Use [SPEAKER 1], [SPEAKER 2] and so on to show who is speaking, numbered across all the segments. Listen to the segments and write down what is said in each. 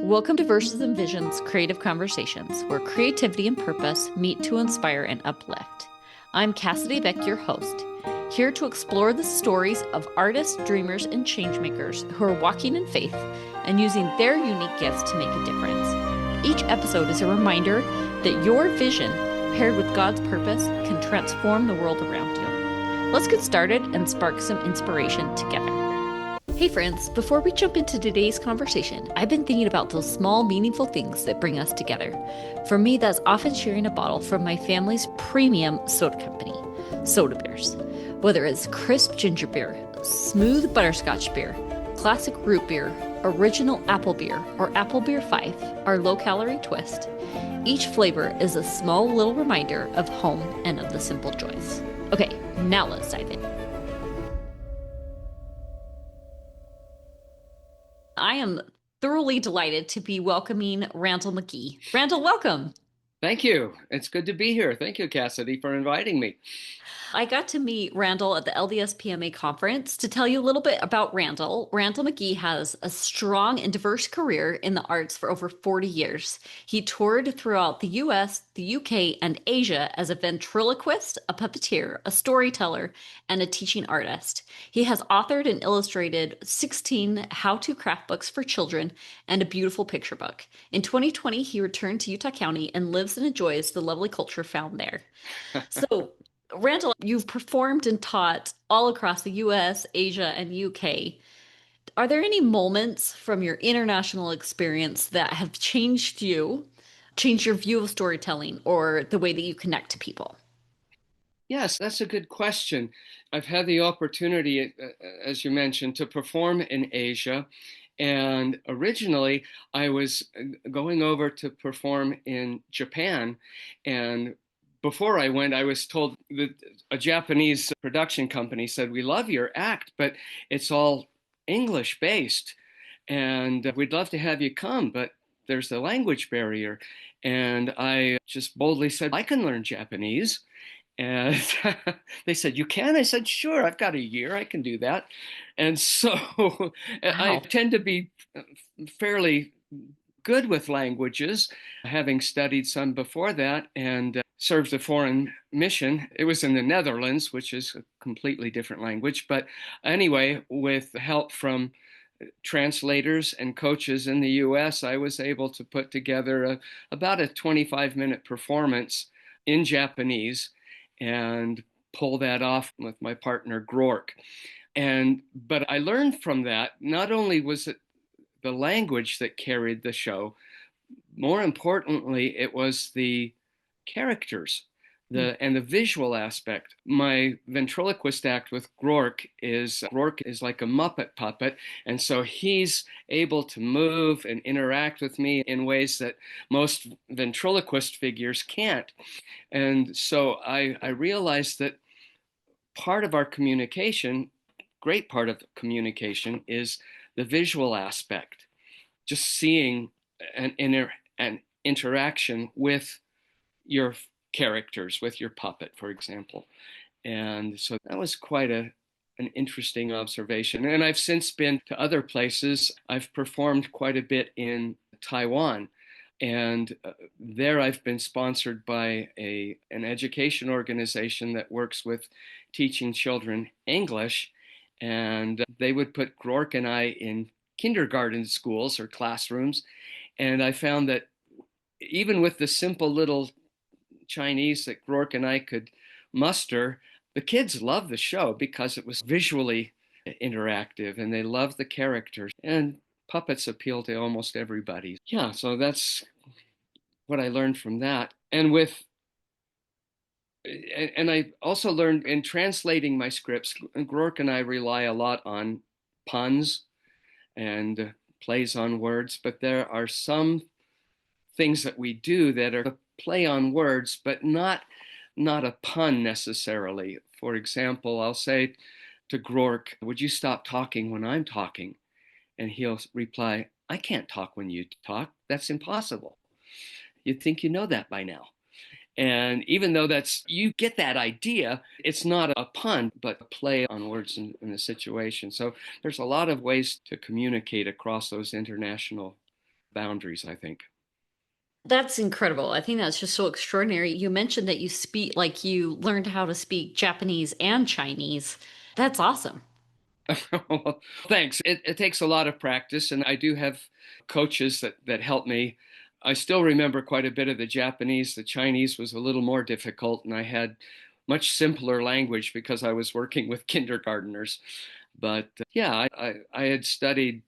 [SPEAKER 1] Welcome to Verses and Visions Creative Conversations, where creativity and purpose meet to inspire and uplift. I'm Cassidy, your host, here to explore the stories of artists, dreamers, and changemakers who are walking in faith and using their unique gifts to make a difference. Each episode is a reminder that your vision, paired with God's purpose, can transform the world around you. Let's get started and spark some inspiration together. Hey friends, before we jump into today's conversation, I've been thinking about those small, meaningful things that bring us together. For me, that's often sharing a bottle from my family's premium soda company, Soda Beers. Whether it's crisp ginger beer, smooth butterscotch beer, classic root beer, original apple beer, or apple beer 5, our low-calorie twist, each flavor is a small little reminder of home and of the simple joys. Okay, now let's dive in. I am thoroughly delighted to be welcoming Randel McGee. Randel, welcome.
[SPEAKER 2] Thank you. It's good to be here. Thank you, Cassidy, for inviting me.
[SPEAKER 1] I got to meet Randel at the LDS PMA conference. To tell you a little bit about Randel McGee has a strong and diverse career in the arts for over 40 years. He toured throughout the US, the UK, and Asia as a ventriloquist, a puppeteer, a storyteller, and a teaching artist. He has authored and illustrated 16 how-to craft books for children and a beautiful picture book. In 2020, he returned to Utah County and lives and enjoys the lovely culture found there. So, Randel, you've performed and taught all across the US, Asia, and UK. Are there any moments from your international experience that have changed your view of storytelling or the way that you connect to people?
[SPEAKER 2] Yes, that's a good question. I've had the opportunity, as you mentioned, to perform in Asia. And originally, I was going over to perform in Japan. And before I went, I was told that a Japanese production company said, "We love your act, but it's all English based. And we'd love to have you come, but there's the language barrier." And I just boldly said, "I can learn Japanese." And they said, "You can?" I said, "Sure, I've got a year, I can do that." And so I
[SPEAKER 1] Wow.
[SPEAKER 2] tend to be fairly good with languages, having studied some before that and served a foreign mission. It was in the Netherlands, which is a completely different language. But anyway, with help from translators and coaches in the US, I was able to put together about a 25-minute performance in Japanese and pull that off with my partner Grork. But I learned from that, not only was it the language that carried the show, more importantly, it was the characters, and the visual aspect. My ventriloquist act with Grork is like a Muppet puppet, and so he's able to move and interact with me in ways that most ventriloquist figures can't. And so I realized that part of our communication, great part of communication, is the visual aspect, just seeing an interaction with your characters, with your puppet, for example. And so that was quite an interesting observation. And I've since been to other places. I've performed quite a bit in Taiwan. And there I've been sponsored by an education organization that works with teaching children English. And they would put Grork and I in kindergarten schools or classrooms. And I found that even with the simple little Chinese that Grork and I could muster, the kids loved the show because it was visually interactive and they loved the characters. And puppets appeal to almost everybody. Yeah, so that's what I learned from that. And I also learned in translating my scripts, Grork and I rely a lot on puns and plays on words, but there are some things that we do that are a play on words, but not a pun necessarily. For example, I'll say to Grork, "Would you stop talking when I'm talking?" And he'll reply, "I can't talk when you talk. That's impossible. You'd think you know that by now." And even though you get that idea, it's not a pun, but a play on words in the situation. So there's a lot of ways to communicate across those international boundaries, I think.
[SPEAKER 1] That's incredible. I think that's just so extraordinary. You mentioned that you speak, like you learned how to speak Japanese and Chinese. That's awesome.
[SPEAKER 2] Well, thanks. It takes a lot of practice, and I do have coaches that help me. I still remember quite a bit of the Japanese. The Chinese was a little more difficult, and I had much simpler language because I was working with kindergarteners. But yeah, I had studied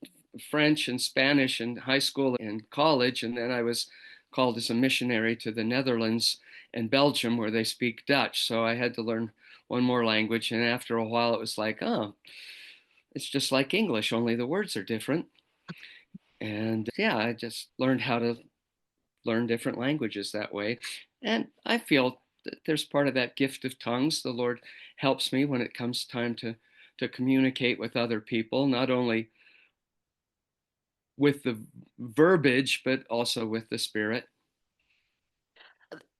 [SPEAKER 2] French and Spanish in high school and college, and then I was called as a missionary to the Netherlands and Belgium, where they speak Dutch. So I had to learn one more language, and after a while, it was like, oh, it's just like English, only the words are different. And yeah, I just learned how to learn different languages that way. And I feel that there's part of that gift of tongues. The Lord helps me when it comes time to communicate with other people, not only with the verbiage, but also with the spirit.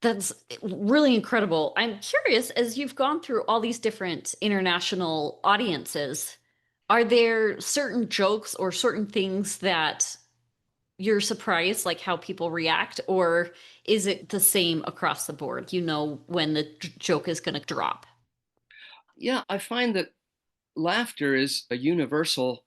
[SPEAKER 1] That's really incredible. I'm curious, as you've gone through all these different international audiences, are there certain jokes or certain things that you're surprised, like how people react, or is it the same across the board? You know when the joke is going to drop.
[SPEAKER 2] Yeah, I find that laughter is a universal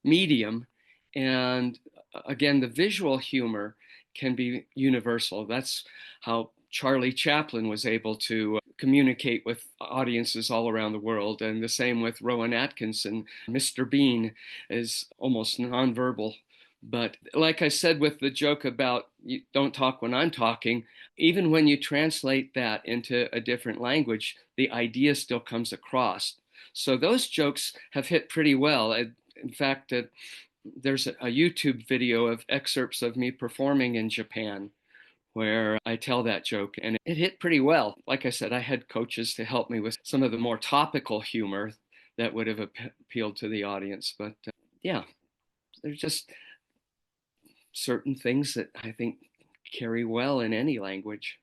[SPEAKER 2] medium. And again, the visual humor can be universal. That's how Charlie Chaplin was able to communicate with audiences all around the world. And the same with Rowan Atkinson. Mr. Bean is almost nonverbal. But like I said with the joke about you don't talk when I'm talking, even when you translate that into a different language, the idea still comes across. So those jokes have hit pretty well. In fact, there's a YouTube video of excerpts of me performing in Japan where I tell that joke, and it hit pretty well. Like I said, I had coaches to help me with some of the more topical humor that would have appealed to the audience. But yeah, there's just certain things that I think carry well in any language.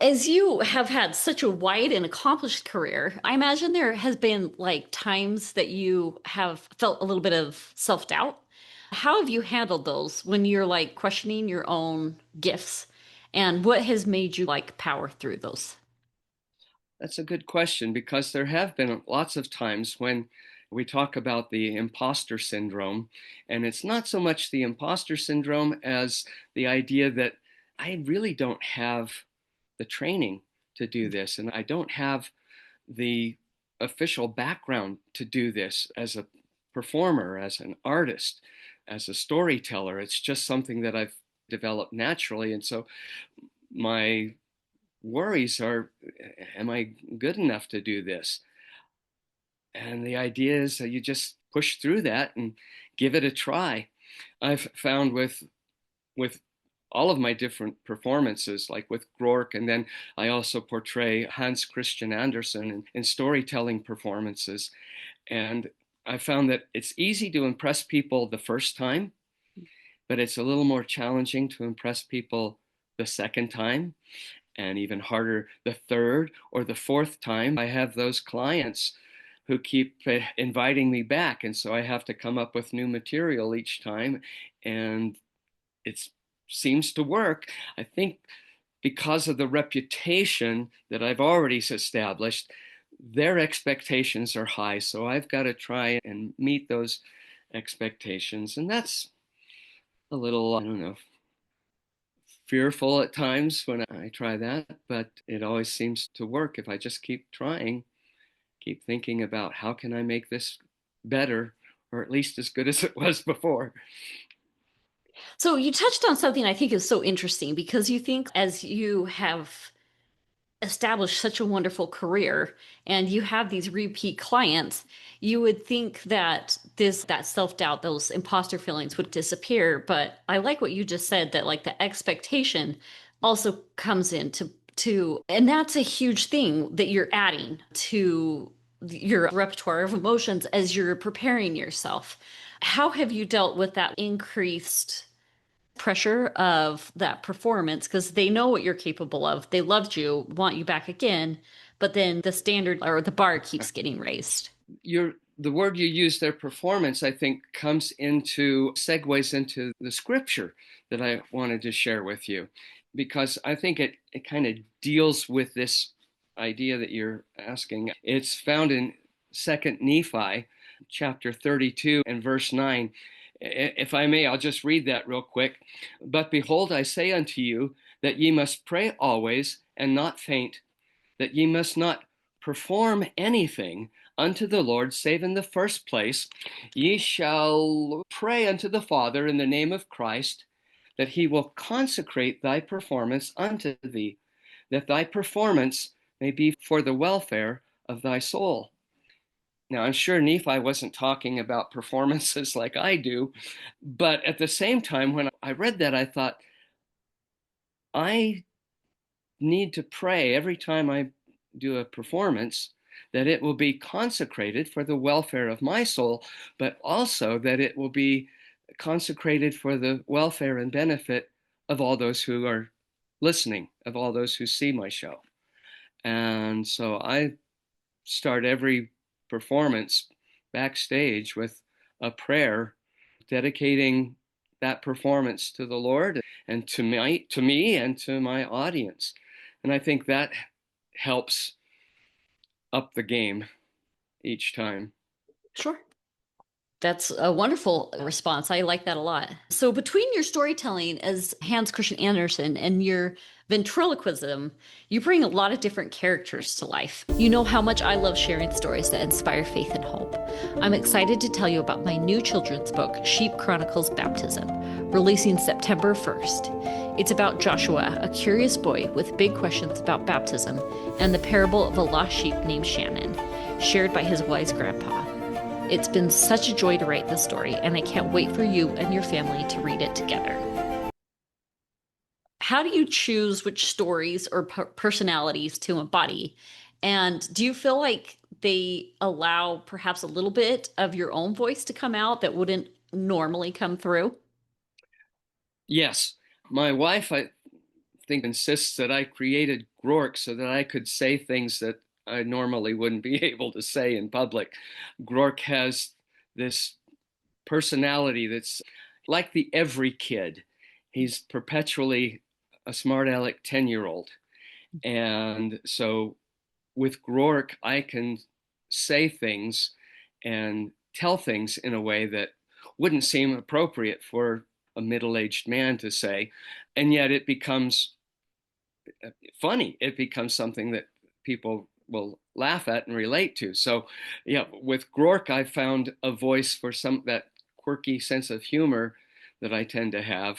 [SPEAKER 1] As you have had such a wide and accomplished career, I imagine there has been like times that you have felt a little bit of self-doubt. How have you handled those when you're like questioning your own gifts? And what has made you like power through those?
[SPEAKER 2] That's a good question because there have been lots of times when we talk about the imposter syndrome, and it's not so much the imposter syndrome as the idea that I really don't have the training to do this, and I don't have the official background to do this as a performer, as an artist, as a storyteller. It's just something that I've developed naturally. And so my worries are, am I good enough to do this? And the idea is that you just push through that and give it a try. I've found with all of my different performances, like with Rourke, and then I also portray Hans Christian Andersen in storytelling performances. And I found that it's easy to impress people the first time, but it's a little more challenging to impress people the second time, and even harder the third or the fourth time. I have those clients who keep inviting me back, and so I have to come up with new material each time, and it seems to work. I think because of the reputation that I've already established, their expectations are high, so I've got to try and meet those expectations, and that's a little, I don't know, fearful at times when I try that, but it always seems to work if I just keep trying, keep thinking about how can I make this better or at least as good as it was before.
[SPEAKER 1] So you touched on something I think is so interesting because you think as you have established such a wonderful career and you have these repeat clients, you would think that this that self-doubt, those imposter feelings would disappear. But I like what you just said that like the expectation also comes into and that's a huge thing that you're adding to your repertoire of emotions as you're preparing yourself. How have you dealt with that increased pressure of that performance because they know what you're capable of. They loved you, want you back again, but then the standard or the bar keeps getting raised.
[SPEAKER 2] You're the word you use there, performance, I think segues into the scripture that I wanted to share with you, because I think it kind of deals with this idea that you're asking. It's found in 2nd Nephi, chapter 32 and verse 9. If I may, I'll just read that real quick. But behold, I say unto you that ye must pray always and not faint, that ye must not perform anything unto the Lord, save in the first place, ye shall pray unto the Father in the name of Christ, that he will consecrate thy performance unto thee, that thy performance may be for the welfare of thy soul. Now, I'm sure Nephi wasn't talking about performances like I do, but at the same time, when I read that, I thought, I need to pray every time I do a performance that it will be consecrated for the welfare of my soul, but also that it will be consecrated for the welfare and benefit of all those who are listening, of all those who see my show. And so I start every performance backstage with a prayer dedicating that performance to the Lord and to me and to my audience. And I think that helps up the game each time.
[SPEAKER 1] Sure. That's a wonderful response. I like that a lot. So, between your storytelling as Hans Christian Andersen and your ventriloquism, you bring a lot of different characters to life. You know how much I love sharing stories that inspire faith and hope. I'm excited to tell you about my new children's book, Sheep Chronicles Baptism, releasing September 1st. It's about Joshua, a curious boy with big questions about baptism, and the parable of a lost sheep named Shannon, shared by his wise grandpa. It's been such a joy to write this story, and I can't wait for you and your family to read it together. How do you choose which stories or personalities to embody? And do you feel like they allow perhaps a little bit of your own voice to come out that wouldn't normally come through?
[SPEAKER 2] Yes, my wife, I think, insists that I created Grork so that I could say things that I normally wouldn't be able to say in public. Grork has this personality that's like the every kid. He's perpetually a smart aleck 10-year-old. And so with Grork, I can say things and tell things in a way that wouldn't seem appropriate for a middle-aged man to say. And yet it becomes funny. It becomes something that people will laugh at and relate to. So, yeah, with Grork, I found a voice for that quirky sense of humor that I tend to have.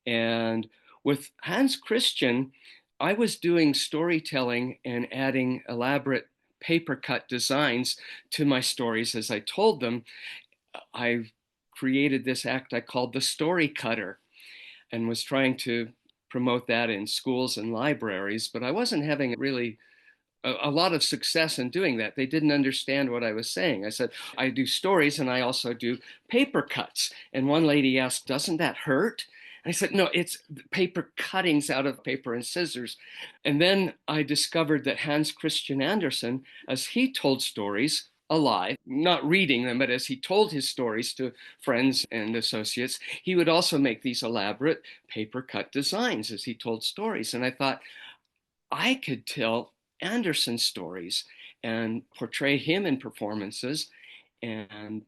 [SPEAKER 2] And with Hans Christian, I was doing storytelling and adding elaborate paper cut designs to my stories as I told them. I created this act I called the Story Cutter and was trying to promote that in schools and libraries, but I wasn't having really a lot of success in doing that. They didn't understand what I was saying. I said, I do stories and I also do paper cuts. And one lady asked, doesn't that hurt? And I said, no, it's paper cuttings out of paper and scissors. And then I discovered that Hans Christian Andersen, as he told stories alive, not reading them, but as he told his stories to friends and associates, he would also make these elaborate paper cut designs as he told stories. And I thought, I could tell Andersen stories and portray him in performances, and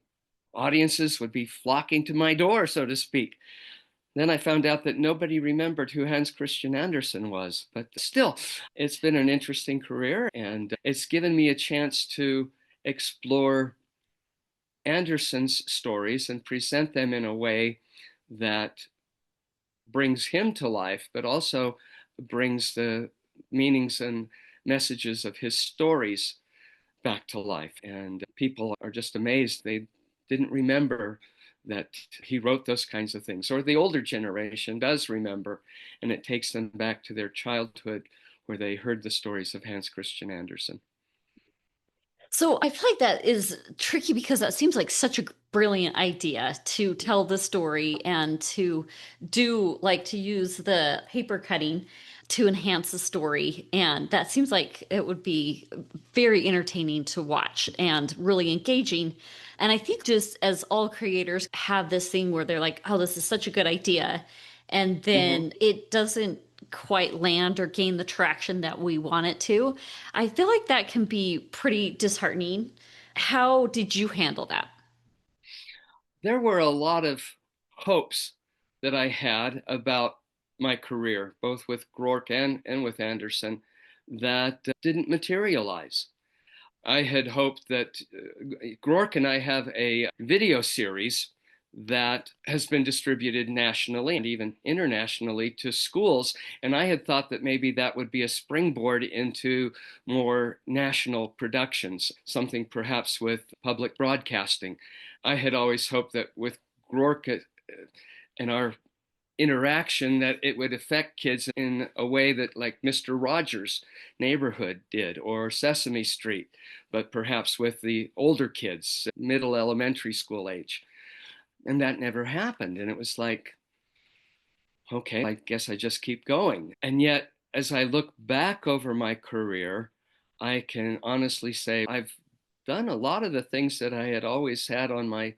[SPEAKER 2] audiences would be flocking to my door, so to speak. Then I found out that nobody remembered who Hans Christian Andersen was, but still, it's been an interesting career, and it's given me a chance to explore Andersen's stories and present them in a way that brings him to life, but also brings the meanings and messages of his stories back to life. And people are just amazed. They didn't remember that he wrote those kinds of things, or the older generation does remember, and it takes them back to their childhood where they heard the stories of Hans Christian Andersen.
[SPEAKER 1] So I feel like that is tricky because that seems like such a brilliant idea to tell the story and to use the paper cutting. to enhance the story. And that seems like it would be very entertaining to watch and really engaging. And I think just as all creators have this thing where they're like, oh, this is such a good idea. And
[SPEAKER 2] Hmm.
[SPEAKER 1] then it doesn't quite land or gain the traction that we want it to. I feel like that can be pretty disheartening. How did you handle that?
[SPEAKER 2] There were a lot of hopes that I had about my career, both with Groark and with Andersen, that didn't materialize. I had hoped that Groark and I have a video series that has been distributed nationally and even internationally to schools. And I had thought that maybe that would be a springboard into more national productions, something perhaps with public broadcasting. I had always hoped that with Groark and our interaction that it would affect kids in a way that like Mr. Rogers' Neighborhood did or Sesame Street, but perhaps with the older kids, middle elementary school age. And that never happened. And it was like, okay, I guess I just keep going. And yet, as I look back over my career, I can honestly say I've done a lot of the things that I had always had on my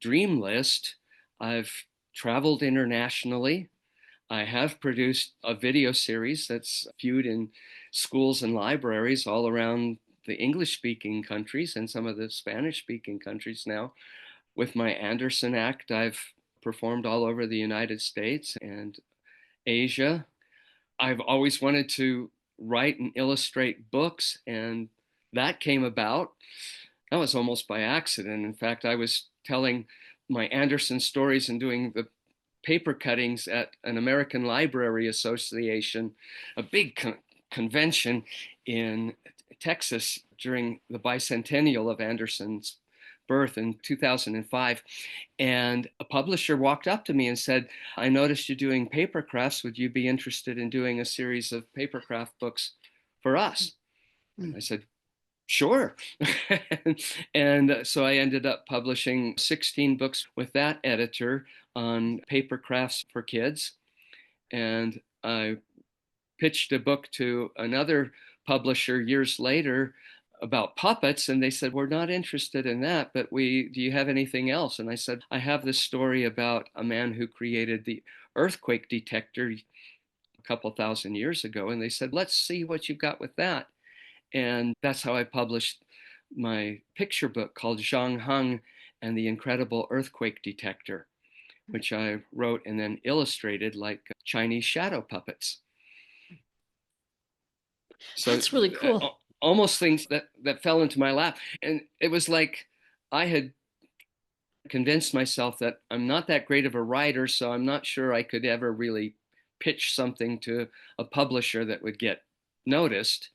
[SPEAKER 2] dream list. I've traveled internationally. I have produced a video series that's viewed in schools and libraries all around the English speaking countries and some of the Spanish speaking countries now. With my Andersen Act, I've performed all over the United States and Asia. I've always wanted to write and illustrate books, and that came about. That was almost by accident. In fact, I was telling my Andersen stories and doing the paper cuttings at an American Library Association, a big convention in Texas during the bicentennial of Andersen's birth in 2005. And a publisher walked up to me and said, I noticed you're doing paper crafts. Would you be interested in doing a series of paper craft books for us? And I said, sure. And so I ended up publishing 16 books with that editor on paper crafts for kids. And I pitched a book to another publisher years later about puppets, and they said, we're not interested in that, but do you have anything else? And I said, I have this story about a man who created the earthquake detector a couple thousand years ago. And they said, let's see what you've got with that. And that's how I published my picture book called Zhang Heng and the Incredible Earthquake Detector, which I wrote and then illustrated like Chinese shadow puppets. So
[SPEAKER 1] That's really cool.
[SPEAKER 2] almost things that fell into my lap. And it was like I had convinced myself that I'm not that great of a writer, so I'm not sure I could ever really pitch something to a publisher that would get noticed.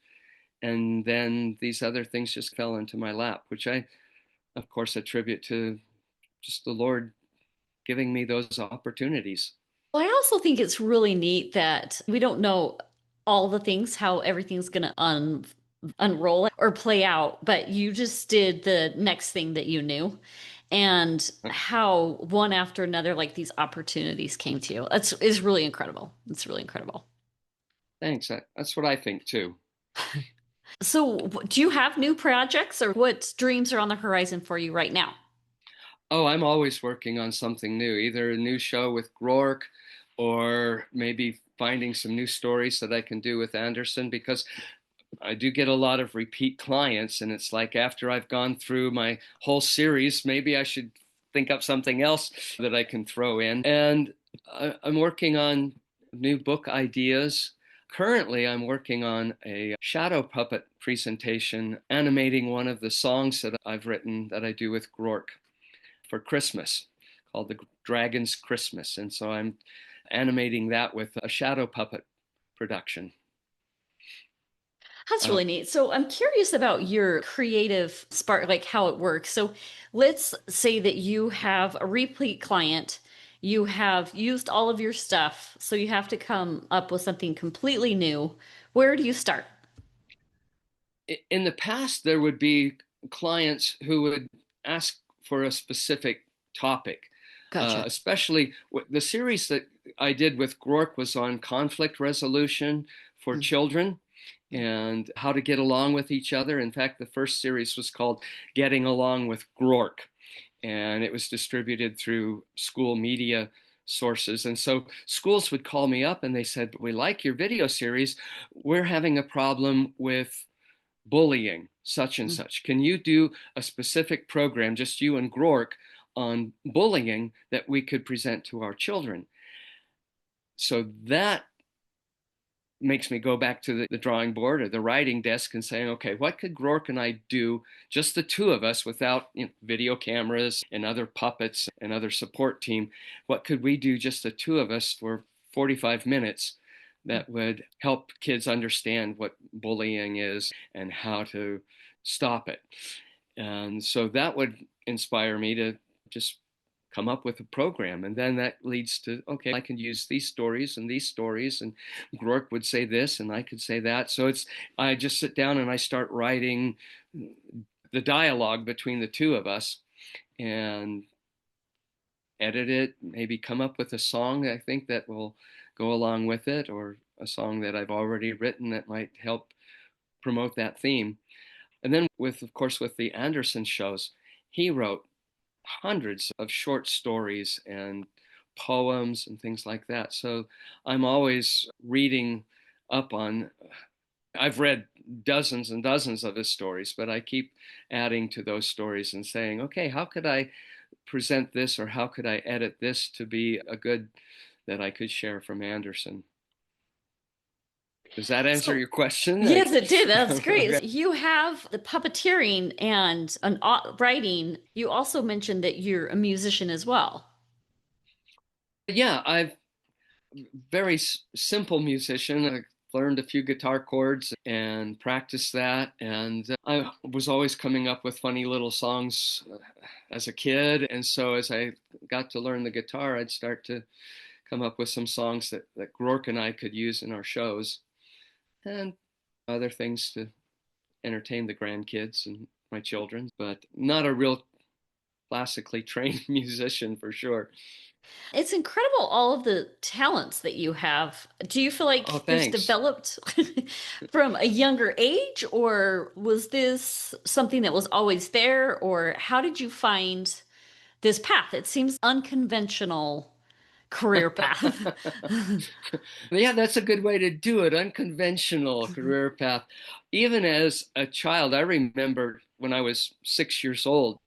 [SPEAKER 2] And then these other things just fell into my lap, which I, of course, attribute to just the Lord giving me those opportunities.
[SPEAKER 1] Well, I also think it's really neat that we don't know all the things, how everything's going to unroll or play out, but you just did the next thing that you knew and how one after another, like these opportunities came to you. That's is really incredible. It's really incredible.
[SPEAKER 2] Thanks. That's what I think too.
[SPEAKER 1] So, do you have new projects or what dreams are on the horizon for you right now?
[SPEAKER 2] Oh, I'm always working on something new, either a new show with Groark or maybe finding some new stories that I can do with Andersen because I do get a lot of repeat clients. And it's like after I've gone through my whole series, maybe I should think up something else that I can throw in. And I'm working on new book ideas. Currently, I'm working on a shadow puppet presentation animating one of the songs that I've written that I do with Groark for Christmas called The Dragon's Christmas. And so I'm animating that with a shadow puppet production.
[SPEAKER 1] That's
[SPEAKER 2] Uh,
[SPEAKER 1] really neat. So I'm curious about your creative spark, like how it works. So let's say that you have a repeat client, you have used all of your stuff, so you have to come up with something completely new. Where do you start?
[SPEAKER 2] in the past, there would be clients who would ask for a specific topic.
[SPEAKER 1] Gotcha.
[SPEAKER 2] Especially the series that I did with Rourke was on conflict resolution for children and how to get along with each other. In fact, the first series was called Getting Along with Rourke, and it was distributed through school media sources. And so schools would call me up and they said, "We like your video series. We're having a problem with bullying, such and such. Can you do a specific program, just you and Rourke, on bullying that we could present to our children?" So that makes me go back to the drawing board or the writing desk and saying, okay, what could Rourke and I do, just the two of us, without video cameras and other puppets and other support team? What could we do, just the two of us, for 45 minutes that would help kids understand what bullying is and how to stop it? And so that would inspire me to just come up with a program. And then that leads to, okay, I can use these stories, and Rourke would say this and I could say that. So I just sit down and I start writing the dialogue between the two of us and edit it, maybe come up with a song I think that will go along with it, or a song that I've already written that might help promote that theme. And then of course, with the Andersen shows, he wrote hundreds of short stories and poems and things like that. So I'm always reading up on, I've read dozens and dozens of his stories, but I keep adding to those stories and saying, okay, how could I present this, or how could I edit this to be a good that I could share from Andersen? Does that answer your question?
[SPEAKER 1] Yes, it did. That's great.
[SPEAKER 2] Okay.
[SPEAKER 1] You have the puppeteering and writing. You also mentioned that you're a musician as well.
[SPEAKER 2] Yeah, I've very simple musician. I learned a few guitar chords and practiced that. And I was always coming up with funny little songs as a kid. And so as I got to learn the guitar, I'd start to come up with some songs that Rourke and I could use in our shows, and other things to entertain the grandkids and my children, but not a real classically trained musician for sure.
[SPEAKER 1] It's incredible, all of the talents that you have. Do you feel
[SPEAKER 2] Oh,
[SPEAKER 1] like this
[SPEAKER 2] thanks.
[SPEAKER 1] developed from a younger age, or was this something that was always there, or how did you find this path? It seems unconventional career path.
[SPEAKER 2] Yeah, that's a good way to do it. Unconventional career path. Even as a child, I remember when I was 6 years old,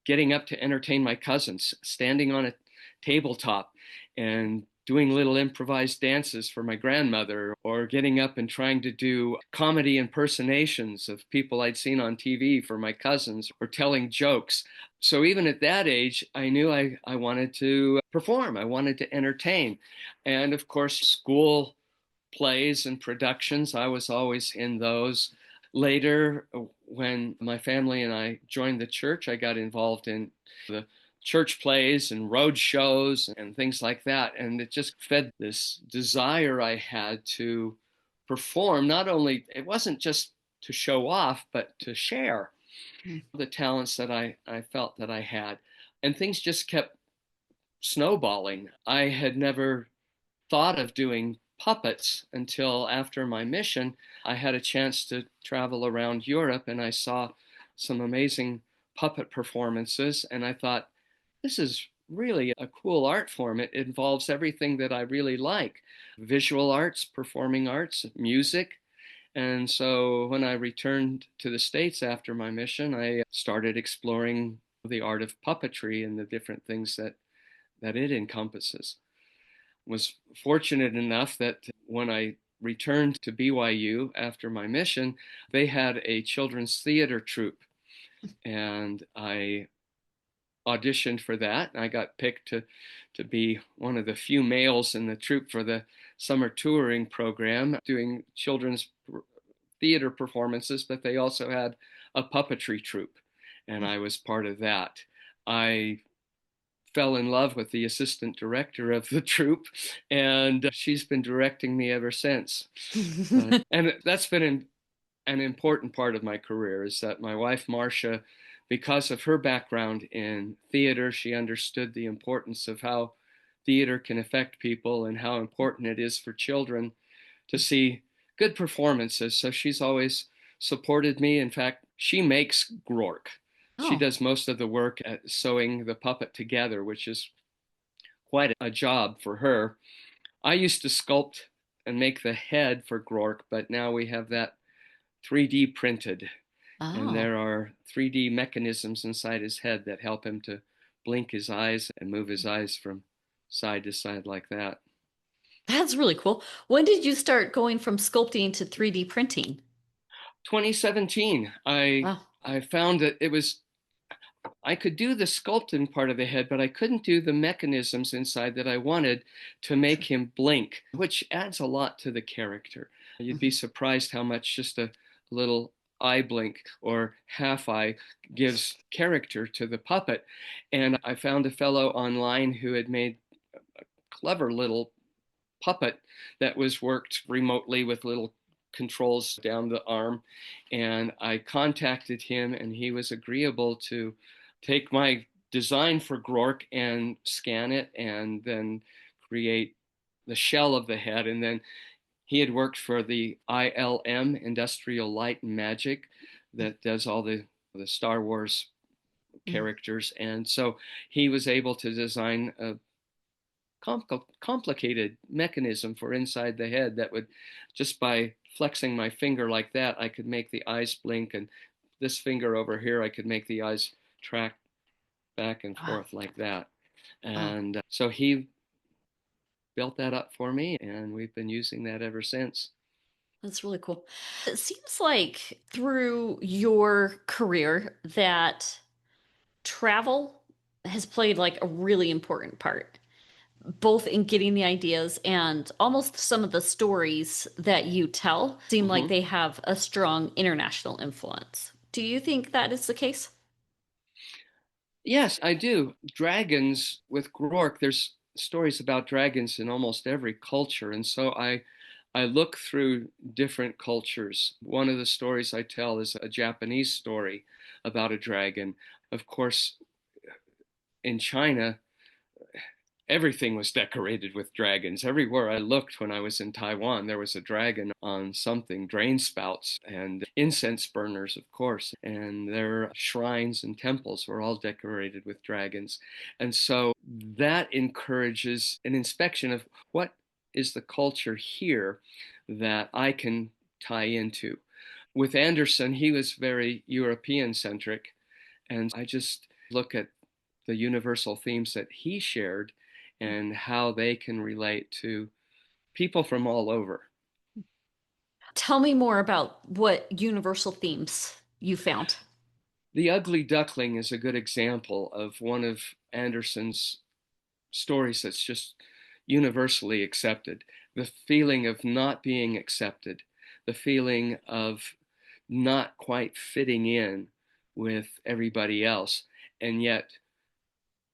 [SPEAKER 2] getting up to entertain my cousins, standing on a tabletop and doing little improvised dances for my grandmother, or getting up and trying to do comedy impersonations of people I'd seen on TV for my cousins, or telling jokes. So even at that age, I knew I wanted to perform, I wanted to entertain. And of course, school plays and productions, I was always in those. Later, when my family and I joined the church, I got involved in the church plays and road shows and things like that. And it just fed this desire I had to perform. Not only, it wasn't just to show off, but to share the talents that I felt that I had. And things just kept snowballing. I had never thought of doing puppets until after my mission. I had a chance to travel around Europe and I saw some amazing puppet performances, and I thought, this is really a cool art form. It involves everything that I really like: visual arts, performing arts, music. And so when I returned to the States after my mission, I started exploring the art of puppetry and the different things that it encompasses. Was fortunate enough that when I returned to BYU after my mission, they had a children's theater troupe, and I auditioned for that. I got picked to be one of the few males in the troupe for the summer touring program, doing children's theater performances, but they also had a puppetry troupe, and I was part of that. I fell in love with the assistant director of the troupe, and she's been directing me ever since. And that's been an important part of my career, is that my wife, Marcia, because of her background in theater, she understood the importance of how theater can affect people and how important it is for children to see good performances. So she's always supported me. In fact, she makes Grork. She
[SPEAKER 1] Oh,
[SPEAKER 2] does most of the work at sewing the puppet together, which is quite a job for her. I used to sculpt and make the head for Grork, but now we have that 3D printed, and
[SPEAKER 1] oh,
[SPEAKER 2] there are 3D mechanisms inside his head that help him to blink his eyes and move his eyes from side to side like that.
[SPEAKER 1] that's really cool. When did you start going from sculpting to 3D printing?
[SPEAKER 2] 2017, I
[SPEAKER 1] Wow.
[SPEAKER 2] I found that I could do the sculpting part of the head, but I couldn't do the mechanisms inside that I wanted to make
[SPEAKER 1] Sure.
[SPEAKER 2] him blink, which adds a lot to the character. You'd be
[SPEAKER 1] Mhm.
[SPEAKER 2] surprised how much just a little eye blink or half eye gives character to the puppet. And I found a fellow online who had made a clever little puppet that was worked remotely with little controls down the arm. And I contacted him, and he was agreeable to take my design for Grork and scan it and then create the shell of the head. And then he had worked for the ILM, Industrial Light and Magic, that does all the Star Wars
[SPEAKER 1] Mm.
[SPEAKER 2] characters. And so he was able to design a complicated mechanism for inside the head that would, just by flexing my finger like that, I could make the eyes blink, and this finger over here, I could make the eyes track back and
[SPEAKER 1] Wow.
[SPEAKER 2] forth like that.
[SPEAKER 1] Oh,
[SPEAKER 2] And so he built that up for me, and we've been using that ever since.
[SPEAKER 1] that's really cool. It seems like through your career that travel has played like a really important part, both in getting the ideas and almost some of the stories that you tell seem like
[SPEAKER 2] Mm-hmm.
[SPEAKER 1] they have a strong international influence. Do you think that is the case?
[SPEAKER 2] Yes, I do. Dragons with Grork, there's stories about dragons in almost every culture. And so I look through different cultures. One of the stories I tell is a Japanese story about a dragon. Of course, in China, everything was decorated with dragons. Everywhere I looked when I was in Taiwan, there was a dragon on something, drain spouts and incense burners, of course. And their shrines and temples were all decorated with dragons. And so that encourages an inspection of what is the culture here that I can tie into. With Andersen, he was very European centric. And I just look at the universal themes that he shared and how they can relate to people from all over.
[SPEAKER 1] Tell me more about what universal themes you found.
[SPEAKER 2] The Ugly Duckling is a good example of one of Andersen's stories that's just universally accepted. The feeling of not being accepted, the feeling of not quite fitting in with everybody else, and yet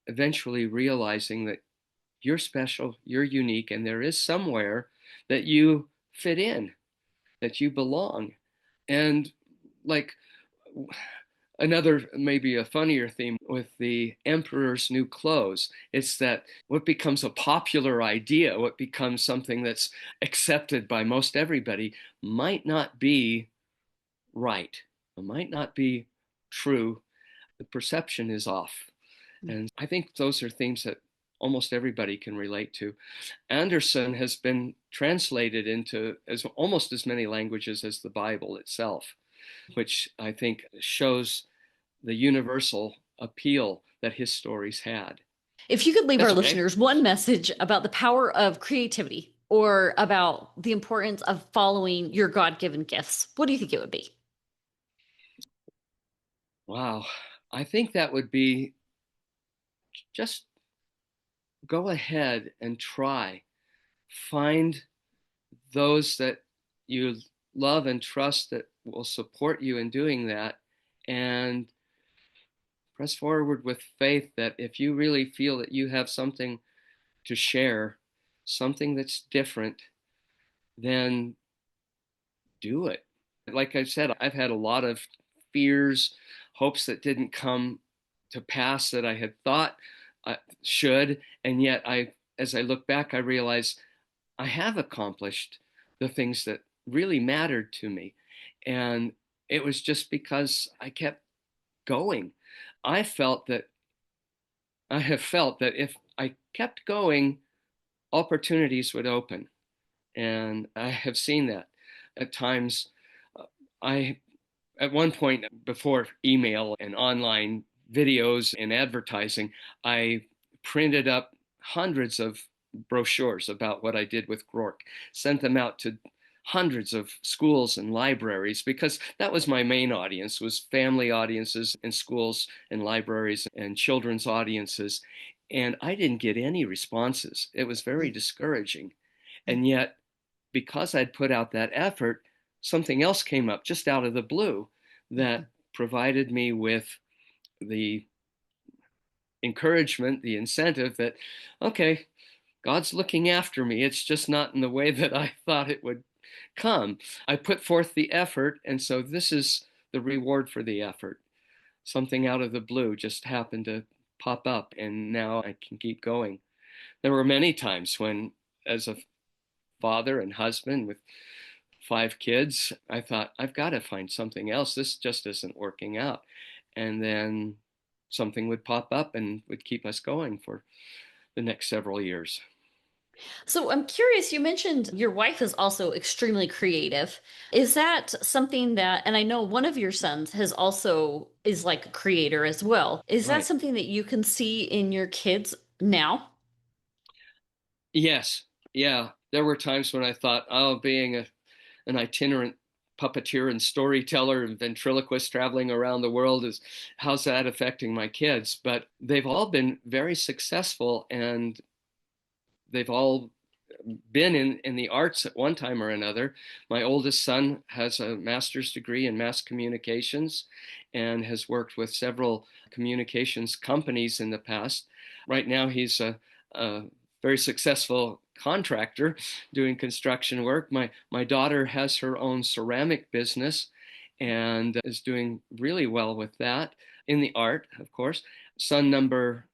[SPEAKER 2] eventually realizing that you're special, you're unique, and there is somewhere that you fit in, that you belong. And like another, maybe a funnier theme with the emperor's new clothes, it's that what becomes a popular idea, what becomes something that's accepted by most everybody, might not be right, it might not be true. The perception is off. And I think those are themes that almost everybody can relate to. Andersen has been translated into as almost as many languages as the Bible itself, which I think shows the universal appeal that his stories had.
[SPEAKER 1] If you could leave our
[SPEAKER 2] That's okay.
[SPEAKER 1] listeners one message about the power of creativity or about the importance of following your God given gifts, what do you think it would be?
[SPEAKER 2] Wow. I think that would be just go ahead and try. Find those that you love and trust that will support you in doing that, and press forward with faith that if you really feel that you have something to share, something that's different, then do it. Like I said, I've had a lot of fears, hopes that didn't come to pass that I had thought should. And yet as I look back, I realize I have accomplished the things that really mattered to me. And it was just because I kept going. I felt that I have felt that if I kept going, opportunities would open. And I have seen that at times. I, at one point before email and online videos and advertising, I printed up hundreds of brochures about what I did with Rourke, sent them out to hundreds of schools and libraries, because that was my main audience, was family audiences in schools and libraries and children's audiences. And I didn't get any responses. It was very discouraging. And yet, because I'd put out that effort, something else came up just out of the blue that provided me with the encouragement, the incentive that, okay, God's looking after me. It's just not in the way that I thought it would come. I put forth the effort, and so this is the reward for the effort. Something out of the blue just happened to pop up, and now I can keep going. There were many times when, as a father and husband with 5 kids, I thought, I've got to find something else. This just isn't working out. And then something would pop up and would keep us going for the next several years.
[SPEAKER 1] So I'm curious, you mentioned your wife is also extremely creative. Is that something that, and I know one of your sons has also is like a creator as well. Is that
[SPEAKER 2] Right.
[SPEAKER 1] something that you can see in your kids now?
[SPEAKER 2] Yes. Yeah. There were times when I thought, oh, being an itinerant puppeteer and storyteller and ventriloquist traveling around the world, is how's that affecting my kids? But they've all been very successful, and they've all been in the arts at one time or another. My oldest son has a master's degree in mass communications and has worked with several communications companies in the past. Right now, he's a very successful contractor doing construction work. My daughter has her own ceramic business and is doing really well with that, in the art, of course. Son number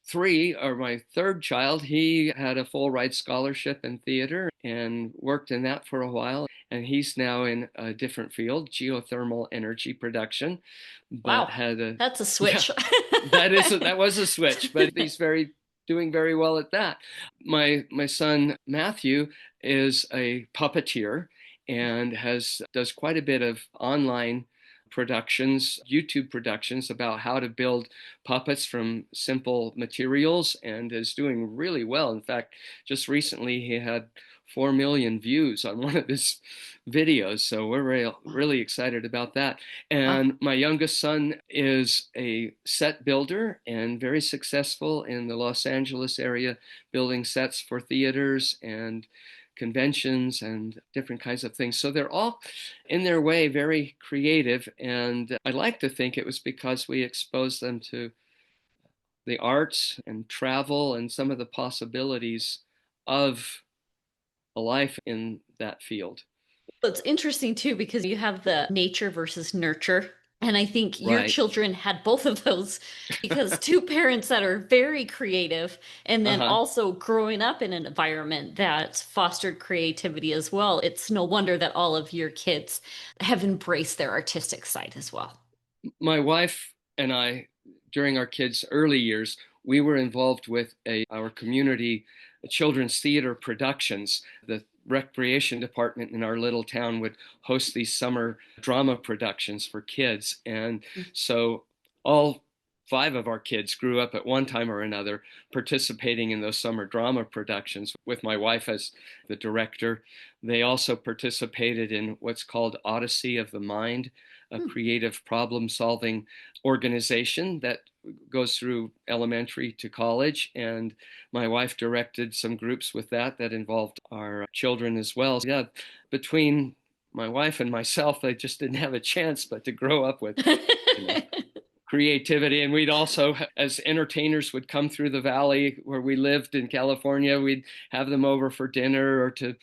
[SPEAKER 2] 3, or my third child, he had a full ride scholarship in theater and worked in that for a while. And he's now in a different field, geothermal energy production, but
[SPEAKER 1] Wow,
[SPEAKER 2] had a,
[SPEAKER 1] that's a
[SPEAKER 2] yeah,
[SPEAKER 1] switch.
[SPEAKER 2] that was a switch, but he's doing very well at that. My son Matthew is a puppeteer and does quite a bit of online productions, YouTube productions about how to build puppets from simple materials, and is doing really well. In fact, just recently he had 4 million views on one of his videos. So we're really excited about that.
[SPEAKER 1] Wow.
[SPEAKER 2] And my youngest son is a set builder and very successful in the Los Angeles area, building sets for theaters and conventions and different kinds of things. So they're all, in their way, very creative. And I like to think it was because we exposed them to the arts and travel and some of the possibilities of a life in that field.
[SPEAKER 1] It's interesting too because you have the nature versus nurture. And I think your
[SPEAKER 2] Right.
[SPEAKER 1] children had both of those because two parents that are very creative, and then
[SPEAKER 2] Uh-huh.
[SPEAKER 1] also growing up in an environment that fostered creativity as well. It's no wonder that all of your kids have embraced their artistic side as well.
[SPEAKER 2] My wife and I, during our kids' early years, we were involved with our community children's theater productions. The recreation department in our little town would host these summer drama productions for kids. And so all 5 of our kids grew up at one time or another participating in those summer drama productions with my wife as the director. They also participated in what's called Odyssey of the Mind, a creative problem solving organization that goes through elementary to college. And my wife directed some groups with that involved our children as well. Yeah, between my wife and myself, I just didn't have a chance but to grow up with, you know, creativity. And we'd also, as entertainers would come through the valley where we lived in California, we'd have them over for dinner or to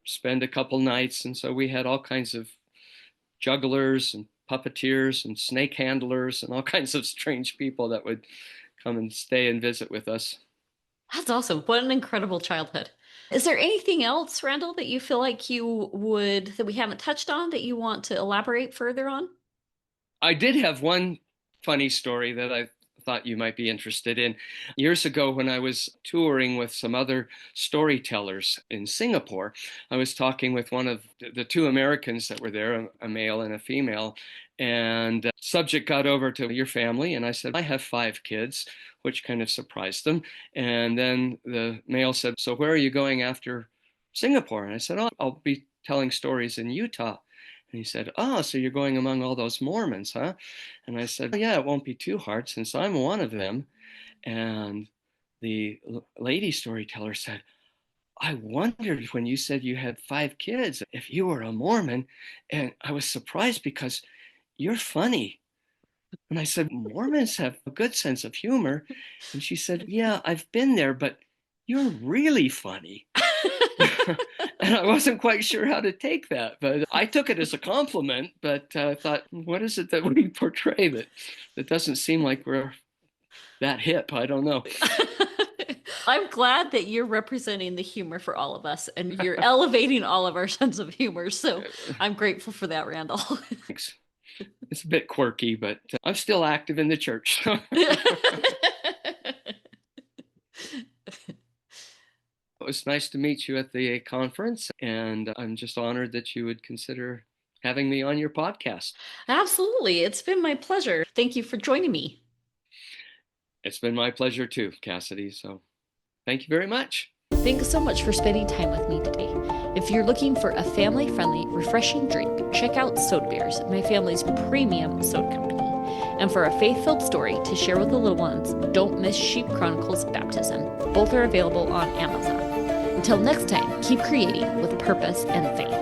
[SPEAKER 2] spend a couple nights. And so we had all kinds of jugglers and puppeteers and snake handlers and all kinds of strange people that would come and stay and visit with us.
[SPEAKER 1] That's awesome. What an incredible childhood. Is there anything else, Randel, that you feel like that we haven't touched on that you want to elaborate further on?
[SPEAKER 2] I did have one funny story that I thought you might be interested in. Years ago, when I was touring with some other storytellers in Singapore, I was talking with one of the two Americans that were there, a male and a female, and the subject got over to your family, and I said, I have 5 kids, which kind of surprised them. And then the male said, so where are you going after Singapore? And I said, oh, I'll be telling stories in Utah. And he said, oh, so you're going among all those Mormons, huh? And I said, yeah, it won't be too hard since I'm one of them. And the lady storyteller said, I wondered when you said you had 5 kids if you were a Mormon. And I was surprised because you're funny. And I said, Mormons have a good sense of humor. And she said, yeah, I've been there, but you're really funny. And I wasn't quite sure how to take that, but I took it as a compliment. But I thought, what is it that we portray that doesn't seem like we're that hip? I don't know.
[SPEAKER 1] I'm glad that you're representing the humor for all of us and you're elevating all of our sense of humor. So I'm grateful for that, Randel.
[SPEAKER 2] Thanks. It's a bit quirky, but I'm still active in the church. It was nice to meet you at the conference, and I'm just honored that you would consider having me on your podcast.
[SPEAKER 1] Absolutely. It's been my pleasure. Thank you for joining me.
[SPEAKER 2] It's been my pleasure too, Cassidy. So thank you very much.
[SPEAKER 1] Thanks so much for spending time with me today. If you're looking for a family-friendly, refreshing drink, check out Soda Bears, my family's premium soda company. And for a faith-filled story to share with the little ones, don't miss Sheep Chronicles Baptism. Both are available on Amazon. Until next time, keep creating with purpose and faith.